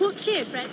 What's here, Fred?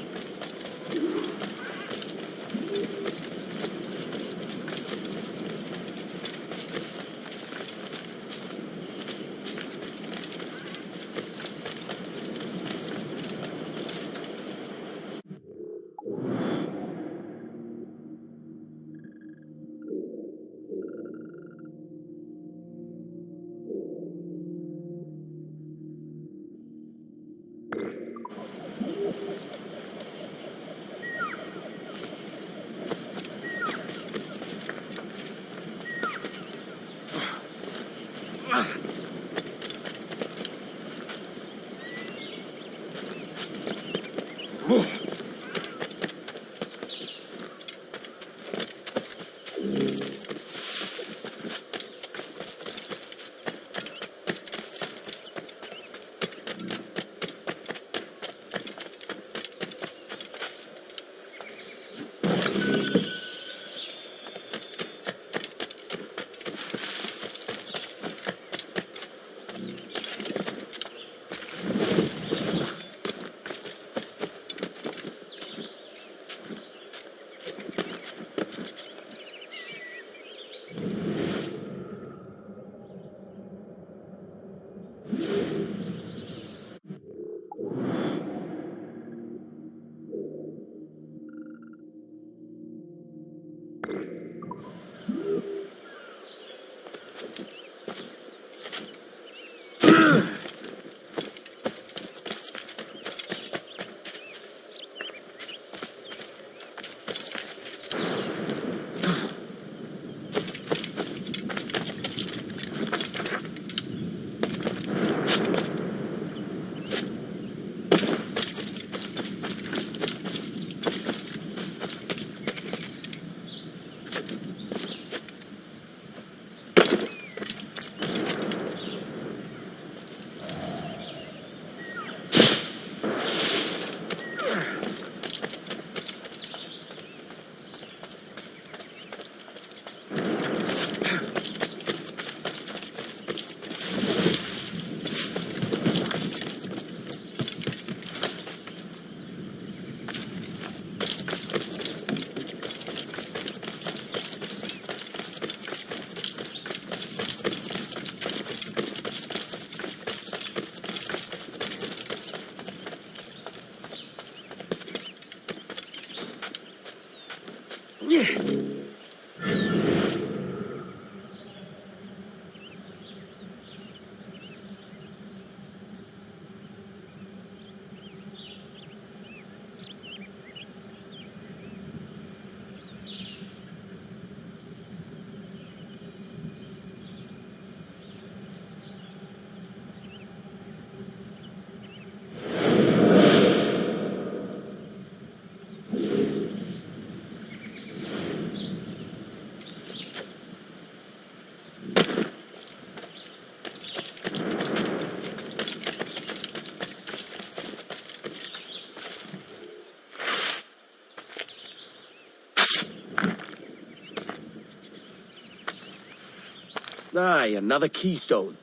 Aye, another keystone.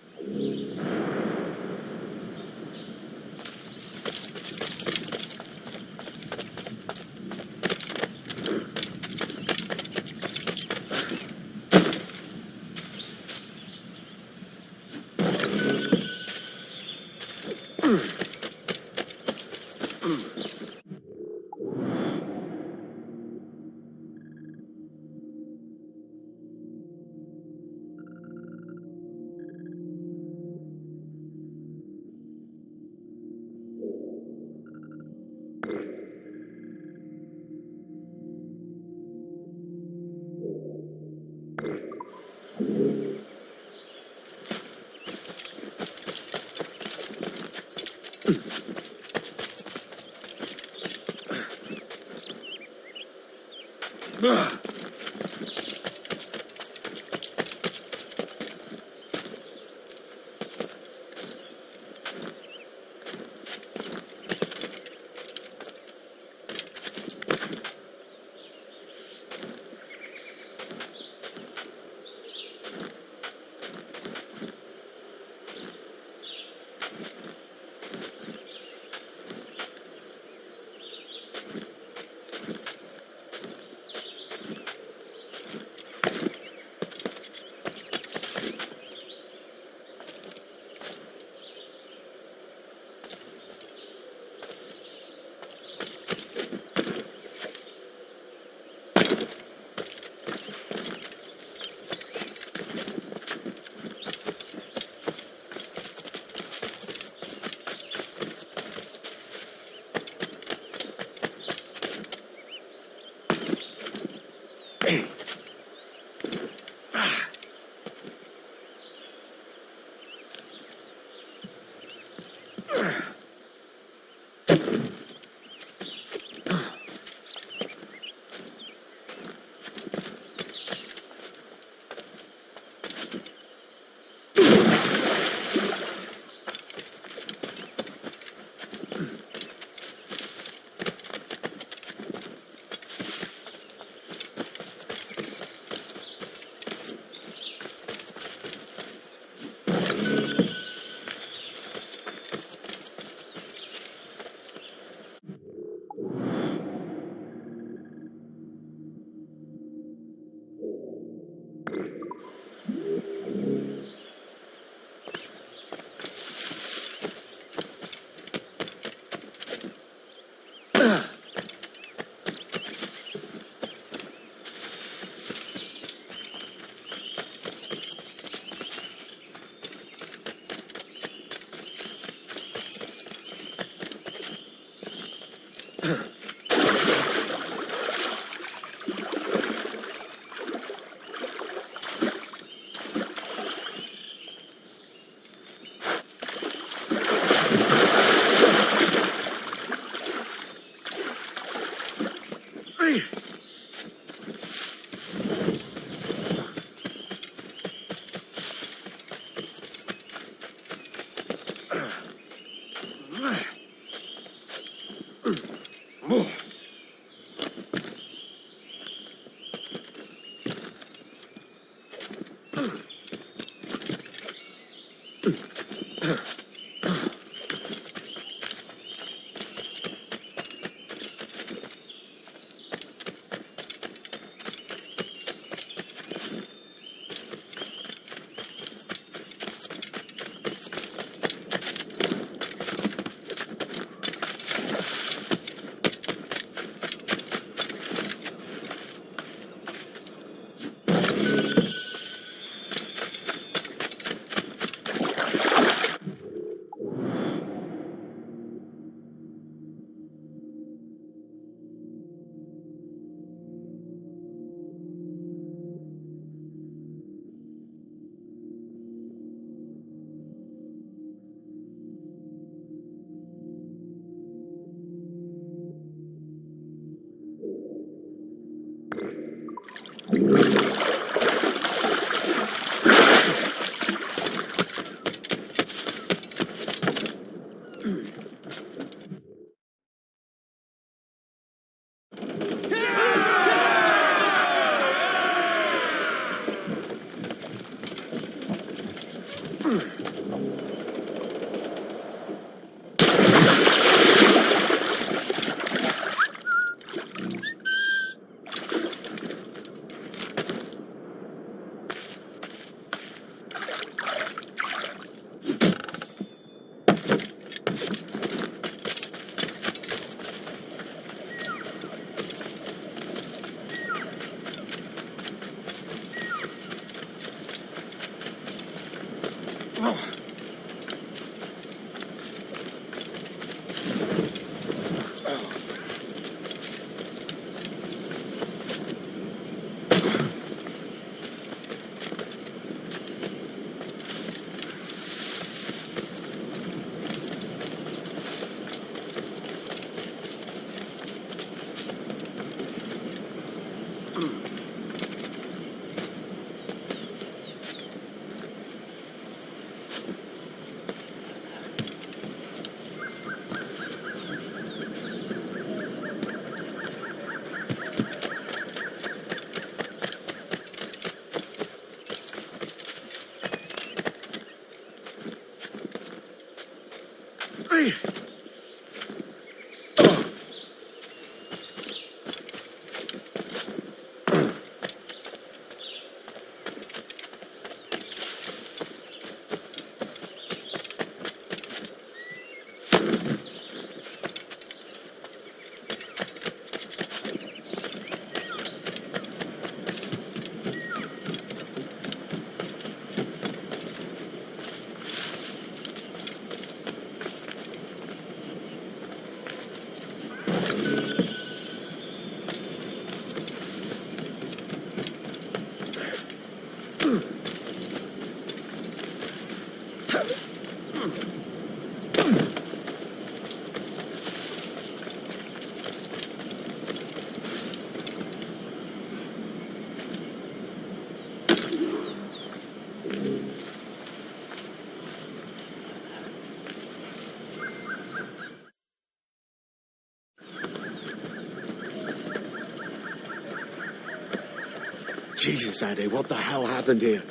Jesus, Addy, what the hell happened here?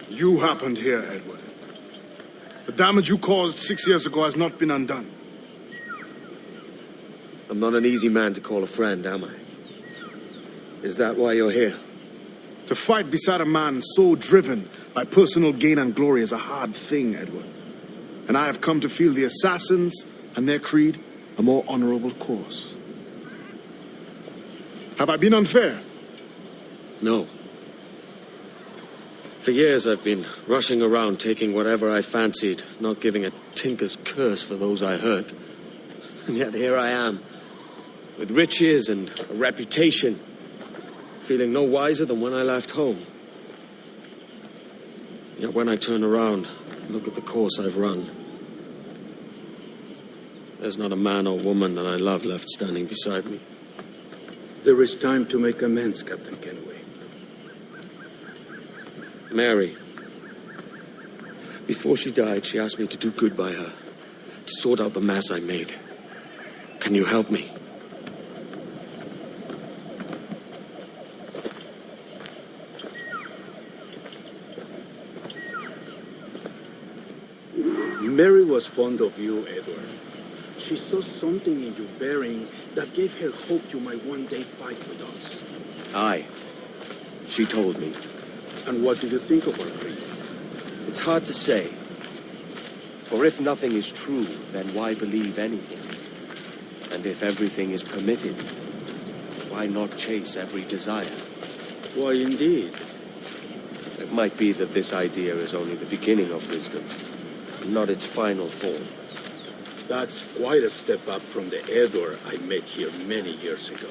You happened here, Edward. The damage you caused 6 years ago has not been undone. I'm not an easy man to call a friend, am I? Is that why you're here? To fight beside a man so driven by personal gain and glory is a hard thing, Edward. And I have come to feel the assassins and their creed a more honorable course. Have I been unfair? No. For years I've been rushing around taking whatever I fancied, not giving a tinker's curse for those I hurt. And yet here I am, with riches and a reputation, feeling no wiser than when I left home. Yet when I turn around, look at the course I've run. There's not a man or woman that I love left standing beside me. There is time to make amends, Captain Kenway. Mary. Before she died, she asked me to do good by her, to sort out the mess I made. Can you help me? Mary was fond of you, Edward. She saw something in your bearing that gave her hope you might one day fight with us. Aye. She told me. And what do you think of our creed? It's hard to say. For if nothing is true, then why believe anything? And if everything is permitted, why not chase every desire? Why, indeed. It might be that this idea is only the beginning of wisdom, not its final form. That's quite a step up from the Edward I met here many years ago.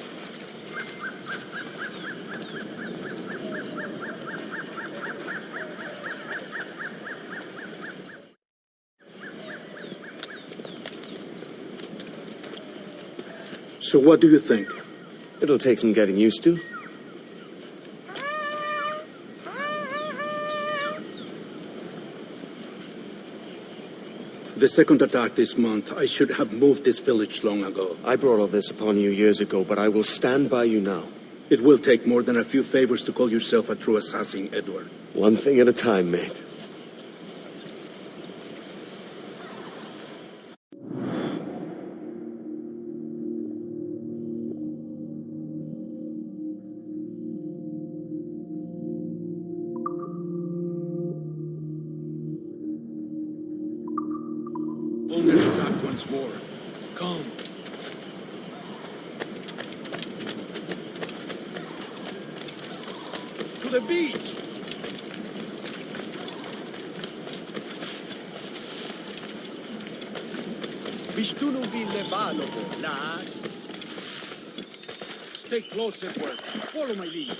So what do you think? It'll take some getting used to. The second attack this month, I should have moved this village long ago. I brought all this upon you years ago, but I will stand by you now. It will take more than a few favors to call yourself a true assassin, Edward. One thing at a time, mate. Only attack once more. Come. To the beach! Bistunu ville valovo, lad. Stay close, Edward. Follow my lead.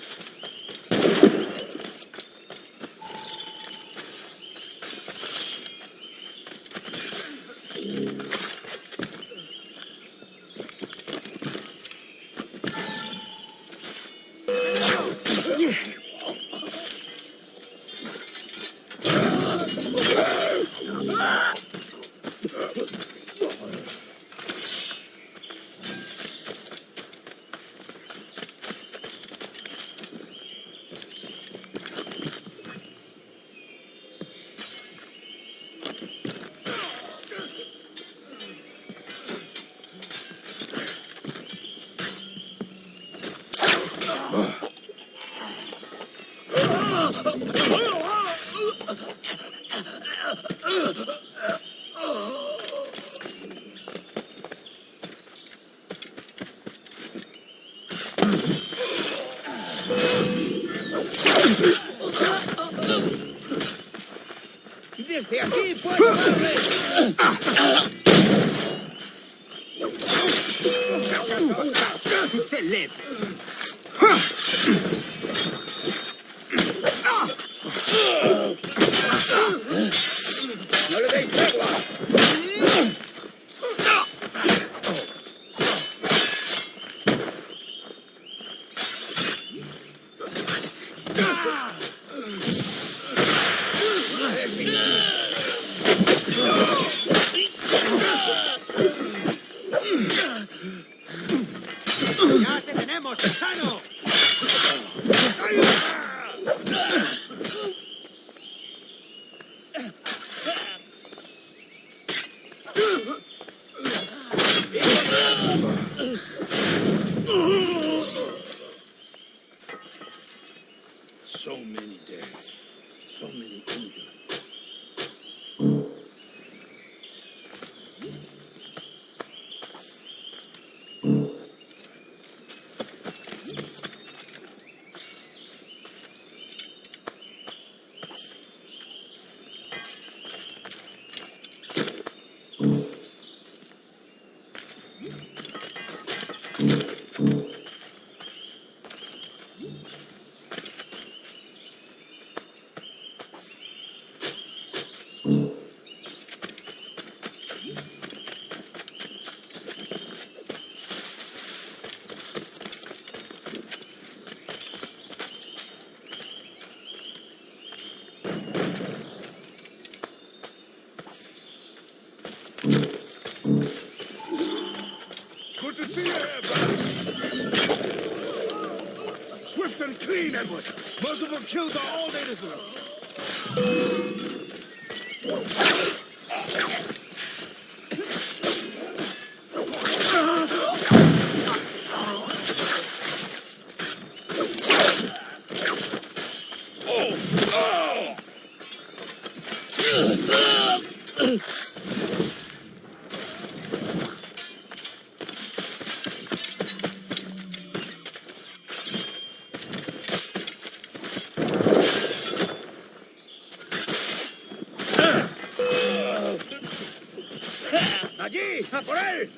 Desde aquí puedo correr. ¡No le deis tregua! ¡Ya te tenemos, Sano! So many days, so many angels. Good to see you here, brother. Swift and clean, Edward. Merciful kills are all they deserve. ¡Allí! ¡A por él!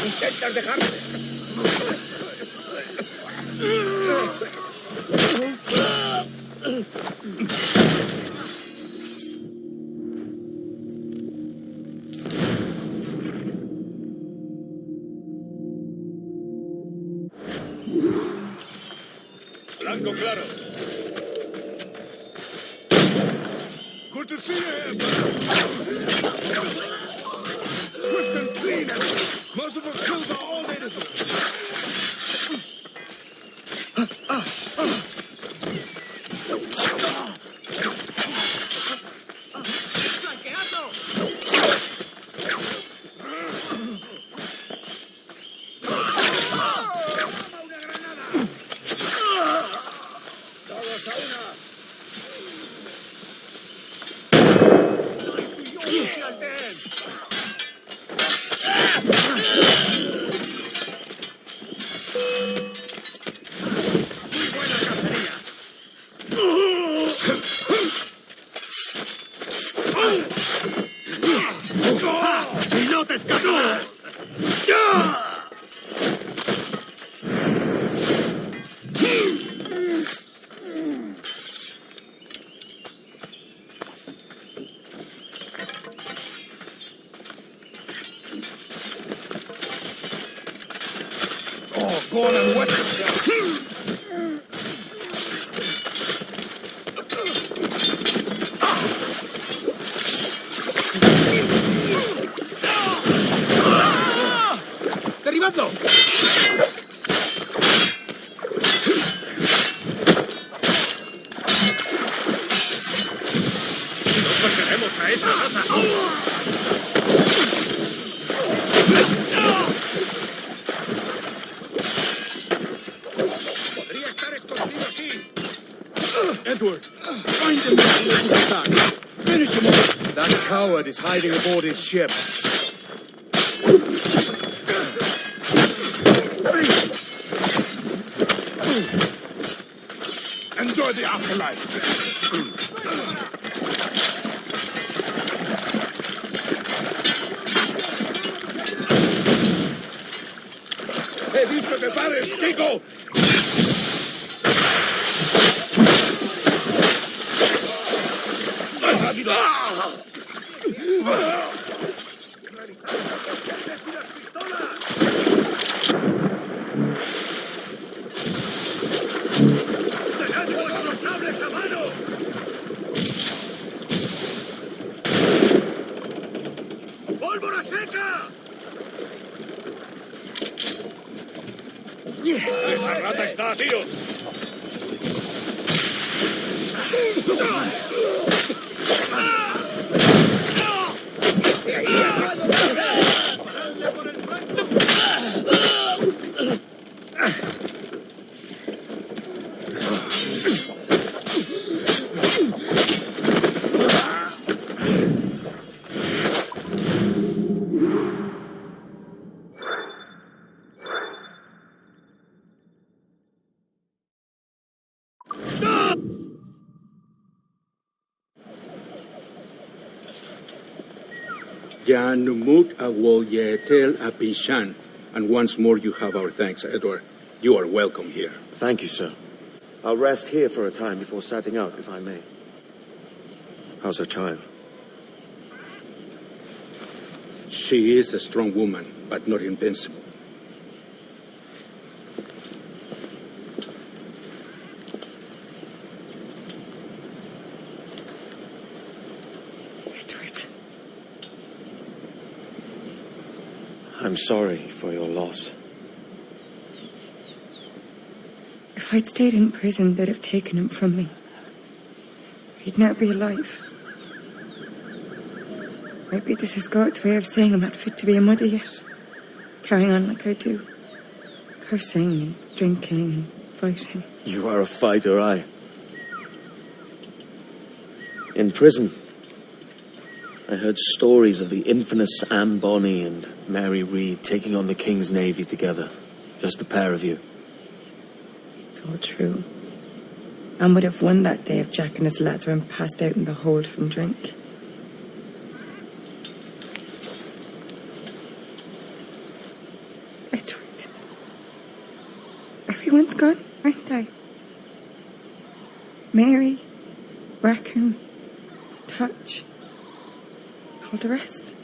¡Intentas dejarme! Blanco claro. Good to see you here, brother. Swift and clean, Edward. Merciful kills are all they deserve. Go on and wet yourself. ¡Derribadlo! ¡No pertenemos a esa raza! ¡Podría estar escondido aquí! Edward, find him and attack. Finish him off. That coward is hiding aboard his ship. Enjoy the afterlife. He dicho que pares, chico! ¡Tened vuestros sables a mano! ¡Pólvora seca! ¡Esa rata está a tiro! Jan Numuk Awol Yetel Apishan. And once more you have our thanks, Edward. You are welcome here. Thank you, sir. I'll rest here for a time before setting out, if I may. How's her child? She is a strong woman, but not invincible. Edward. I'm sorry for your loss. If I'd stayed in prison, they'd have taken him from me. He'd now be alive. Maybe this is God's way of saying I'm not fit to be a mother yet. Carrying on like I do. Cursing and drinking and fighting. You are a fighter, aye. In prison, I heard stories of the infamous Anne Bonny and Mary Read taking on the King's Navy together. Just the pair of you. It's all true. Anne would have won that day if Jack and his lads weren't passed out in the hold from drink. Edward. Everyone's gone, aren't they? Mary, Raccoon, Touch, all the rest.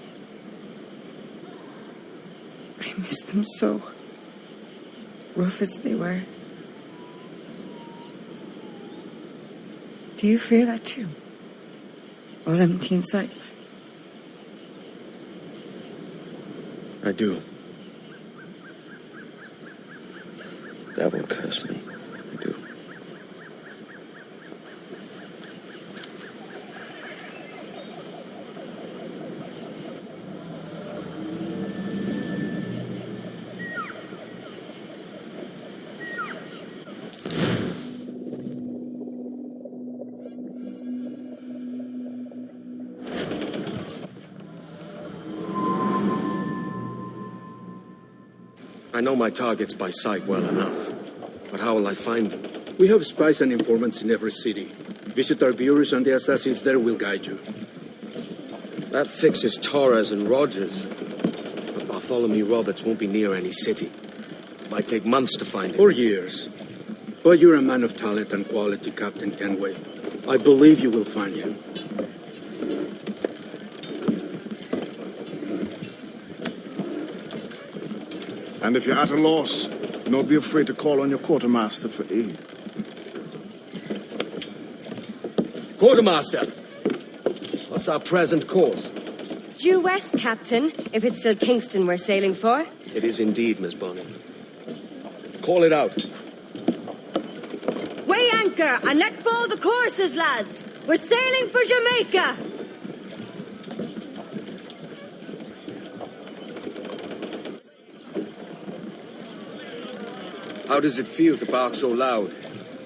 I miss them so. Rough as they were. Do you feel that too? All empty inside? I do. Devil curse me. I do. I know my targets by sight well enough, but how will I find them? We have spies and informants in every city. Visit our bureaus and the assassins there will guide you. That fixes Torres and Rogers, but the Bartholomew Roberts won't be near any city. Might take months to find him. Or years. But you're a man of talent and quality, Captain Kenway. I believe you will find him. And if you're at a loss, do not be afraid to call on your quartermaster for aid. Quartermaster! What's our present course? Due west, Captain, if it's still Kingston we're sailing for. It is indeed, Miss Bonny. Call it out. Weigh anchor and let fall the courses, lads. We're sailing for Jamaica. How does it feel to bark so loud?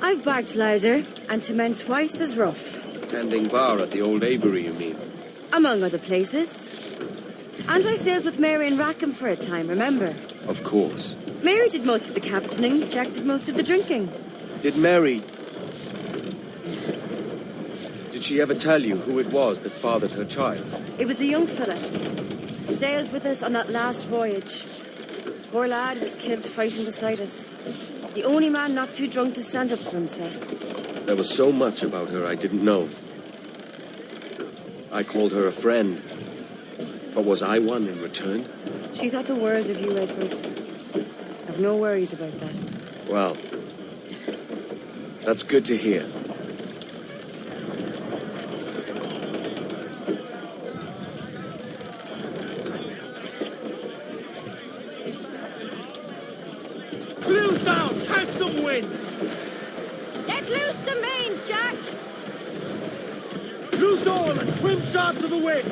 I've barked louder and to men twice as rough. Tending bar at the old Avery, you mean? Among other places. And I sailed with Mary and Rackham for a time, remember? Of course. Mary did most of the captaining, Jack did most of the drinking. Did Mary... Did she ever tell you who it was that fathered her child? It was a young fella. Sailed with us on that last voyage. Poor lad was killed fighting beside us. The only man not too drunk to stand up for himself. There was so much about her I didn't know. I called her a friend. But was I one in return? She thought the world of you, Edward. I've no worries about that. Well, that's good to hear. Clews down! Catch some wind! Let loose the mains, Jack! Loose all and trim sharp to the wind!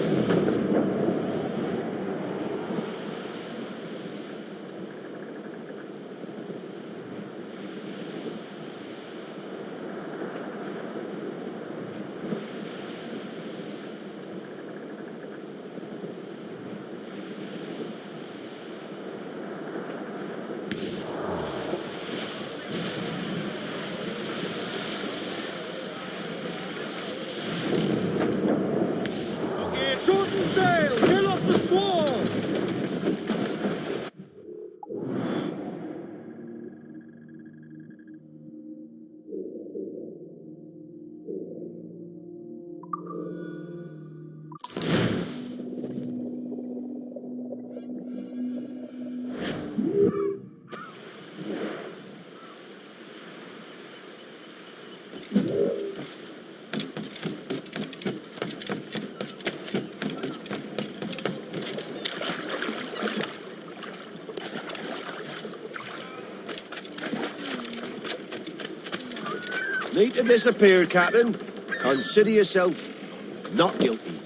Shorten sail! Kill off the squall! Need to disappear, Captain. Consider yourself not guilty.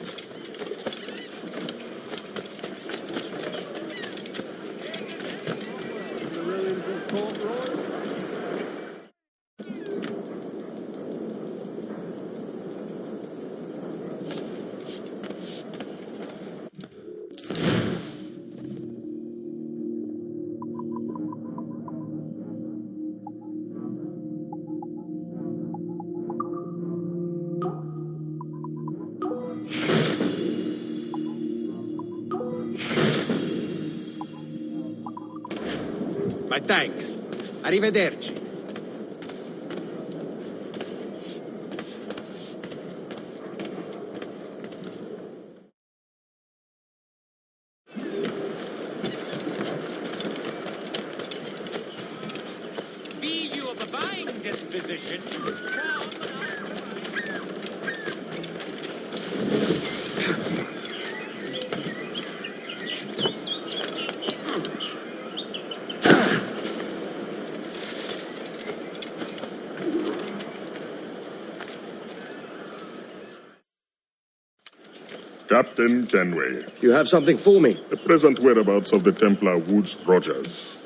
My thanks. Arrivederci. Be you of a buying disposition, Captain Kenway, You have something for me? the present whereabouts of the Templar Woods Rogers.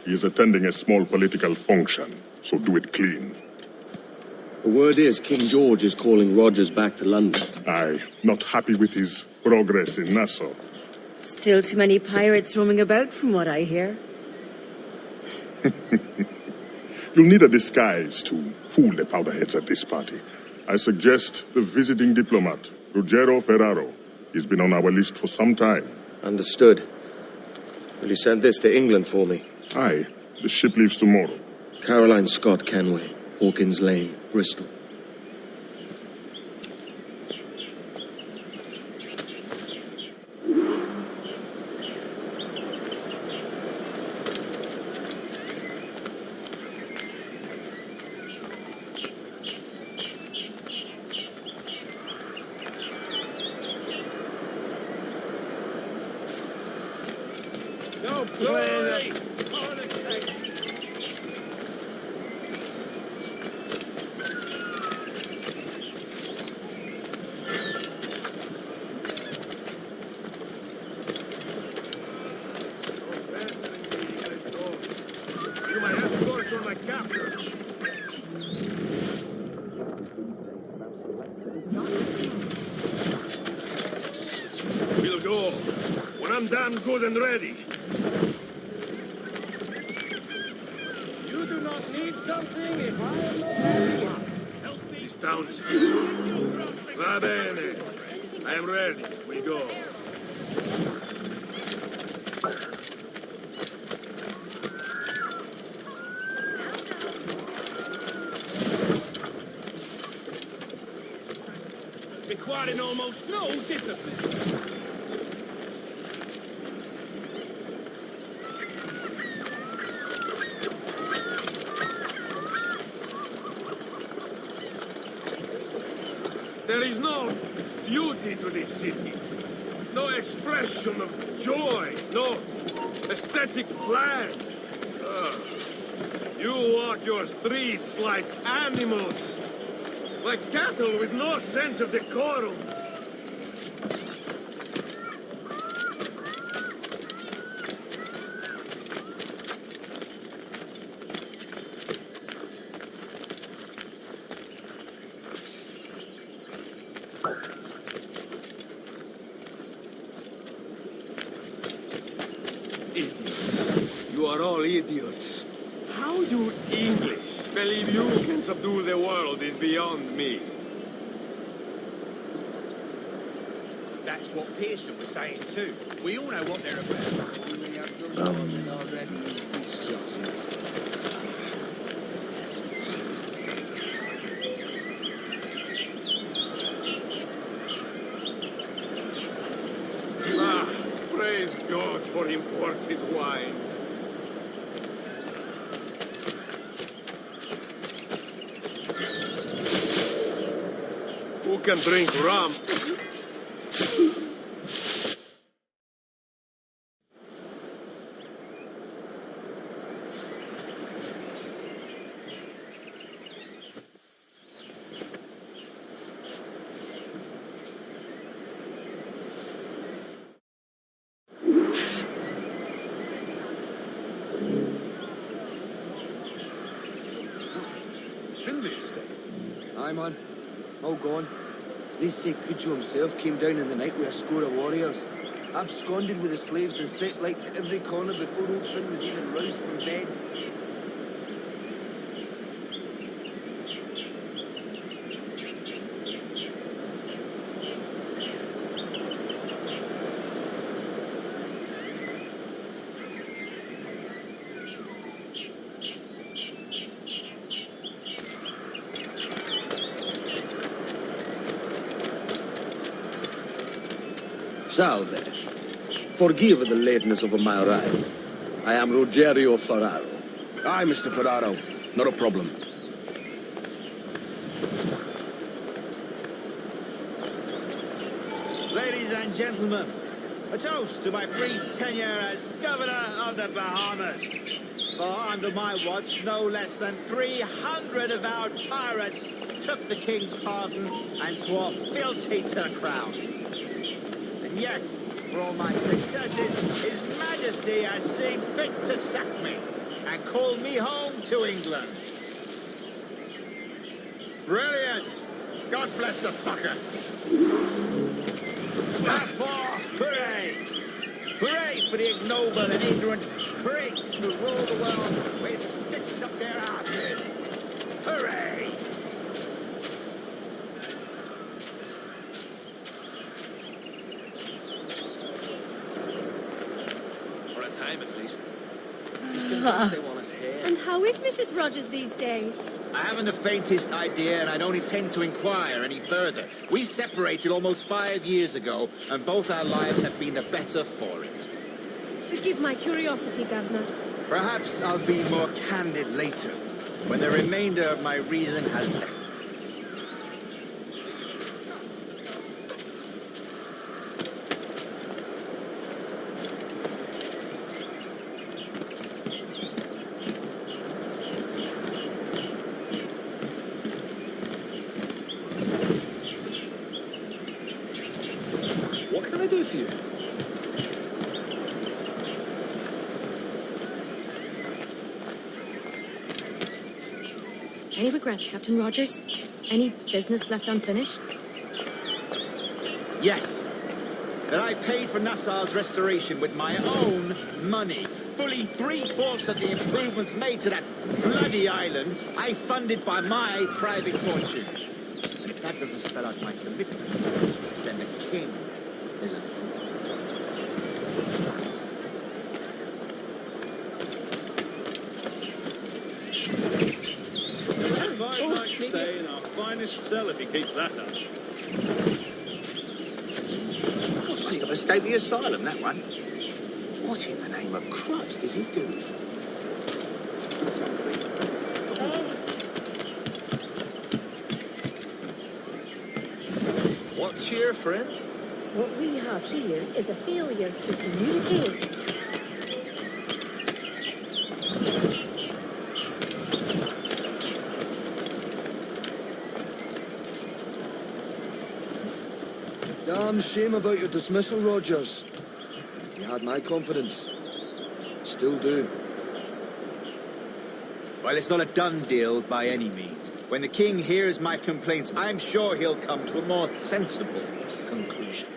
He is attending a small political function, so do it clean. The word is King George is calling Rogers back to London. Aye, not happy with his progress in Nassau. Still too many pirates roaming about, from what I hear. You'll need a disguise to fool the powderheads at this party. I suggest the visiting diplomat, Ruggiero Ferraro. He's been on our list for some time. Understood. Will you send this to England for me? Aye, the ship leaves tomorrow. Caroline Scott Kenway, Hawkins Lane, Bristol. No play. You my escort or my captor? We'll go when I'm damn good and ready. You do not need something if I am not ready. This town's... Va bene. I am ready. We go. Requiring almost no discipline. There is no beauty to this city. No expression of joy. No aesthetic plan. You walk your streets like animals. Like cattle with no sense of decorum. Idiots. You are all idiots. How you English believe you can subdue the world is beyond me. That's what Pearson was saying too. We all know what they're about. Already sorted. Ah, praise God for imported wine. Who can drink rum? Aye, man. All gone. They say Cujo himself came down in the night with a score of warriors. Absconded with the slaves and set light to every corner before old Finn was even roused from bed. Salve. Forgive the lateness of my arrival. I am Rogerio Ferraro. Aye, Mr. Ferraro. Not a problem. Ladies and gentlemen, a toast to my brief tenure as Governor of the Bahamas. For under my watch, no less than 300 avowed pirates took the King's pardon and swore fealty to the Crown. And yet, for all my successes, His Majesty has seen fit to sack me and call me home to England. Brilliant! God bless the fucker! Therefore, hooray! Hooray for the ignoble and ignorant prigs who rule the world with sticks up their asses! Hooray! For a time, at least. And how is Mrs. Rogers these days? I haven't the faintest idea, and I don't intend to inquire any further. We separated almost 5 years ago, and both our lives have been the better for it. Forgive my curiosity, Governor. Perhaps I'll be more candid later, when the remainder of my reason has left me. What can I do for you? Any regrets, Captain Rogers? Any business left unfinished? Yes. That I paid for Nassau's restoration with my own money. Fully 3/4 of the improvements made to that bloody island, I funded by my private fortune. And if that doesn't spell out my commitment, then the king is a fool. I might stay in our finest cell if he keeps that up. Must have escaped the asylum, that one. What in the name of Christ is he doing? What's here, friend? What we have here is a failure to communicate. Damn shame about your dismissal, Rogers. You had my confidence. Still do. Well, it's not a done deal by any means. When the king hears my complaints, I'm sure he'll come to a more sensible conclusion.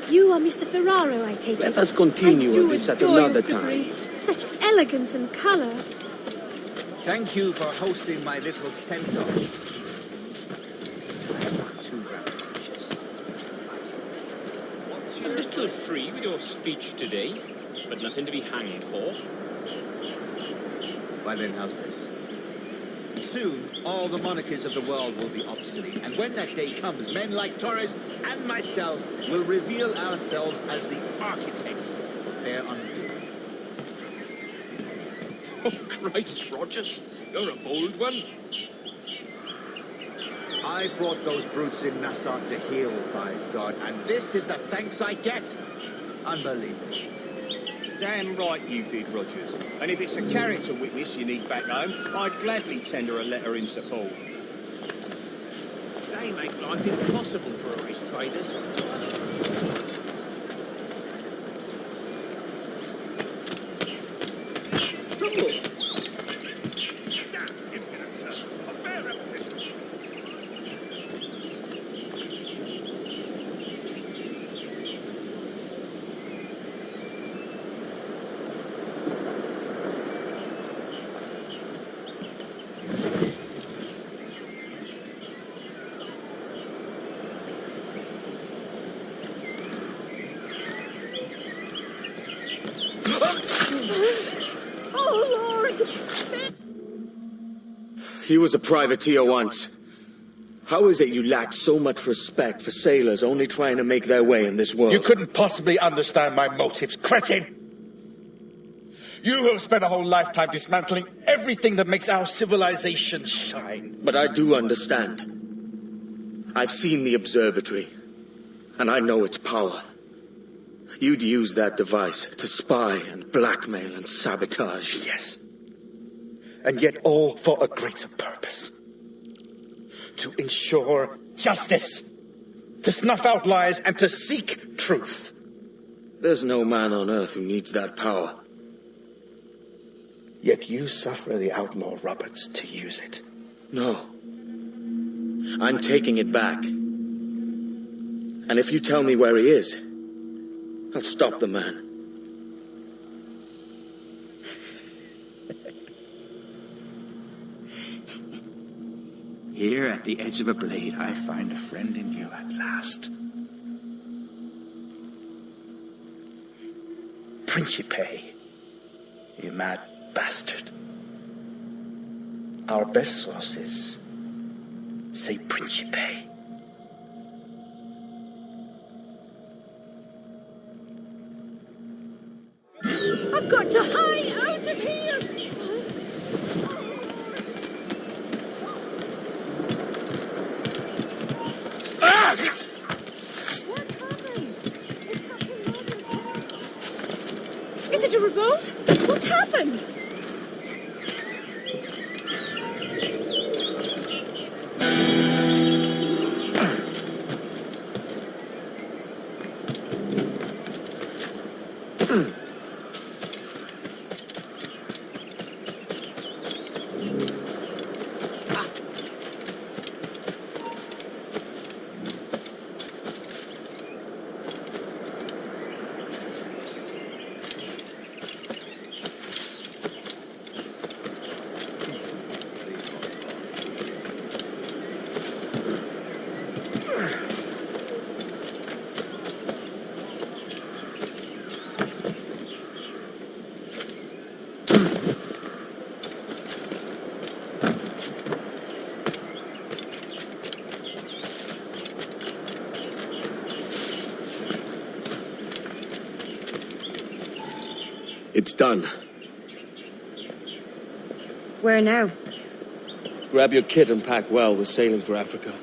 You are Mr. Ferraro, I take it. Let us continue this at another time. Such elegance and colour. Thank you for hosting my little send-offs. I am not too rambunctious. A little free with your speech today, but nothing to be hanged for. Why then, how's this? Soon, all the monarchies of the world will be obsolete, and when that day comes, men like Torres and myself will reveal ourselves as the architects of their undoing. Oh, Christ, Rogers, you're a bold one. I brought those brutes in Nassau to heel, by God, and this is the thanks I get. Unbelievable. Damn right you did, Rogers. And if it's a character witness you need back home, I'd gladly tender a letter in support. They make life impossible for us traders. Oh, Lord! He was a privateer once. How is it you lack so much respect for sailors only trying to make their way in this world? You couldn't possibly understand my motives, cretin! You who have spent a whole lifetime dismantling everything that makes our civilization shine. But I do understand. I've seen the observatory, and I know its power. You'd use that device to spy and blackmail and sabotage. Yes. And yet all for a greater purpose. To ensure justice. To snuff out lies and to seek truth. There's no man on earth who needs that power. Yet you suffer the outlaw Roberts to use it. No. I'm taking it back. And if you tell me where he is, I'll stop the man. Here at the edge of a blade, I find a friend in you at last. Principe, you mad bastard. Our best sources say Principe. I've got to hide out of here! Is it a revolt? What's happened? It's done. Where now? Grab your kit and pack well. We're sailing for Africa.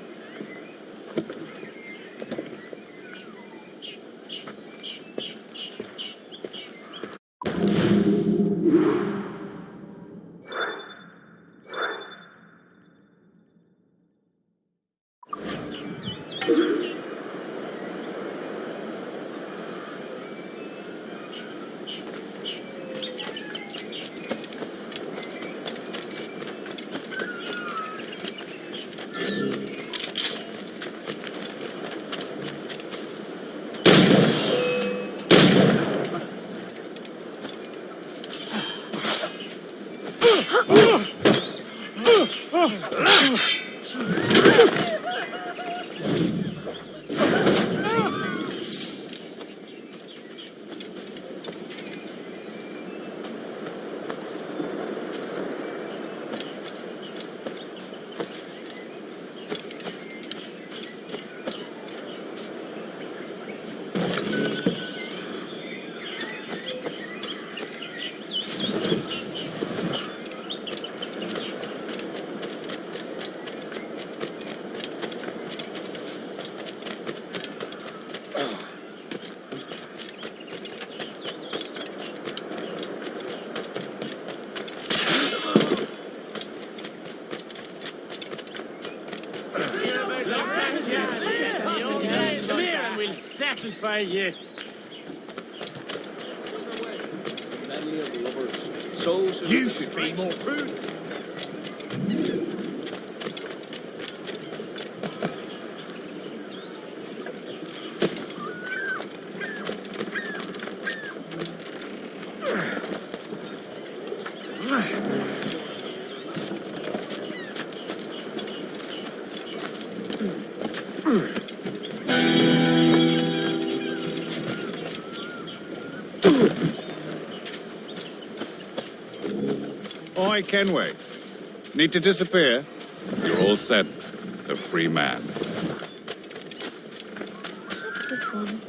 Satisfy you. You should be more prudent. Oi, Kenway. Need to disappear? You're all set. A free man. What's this one?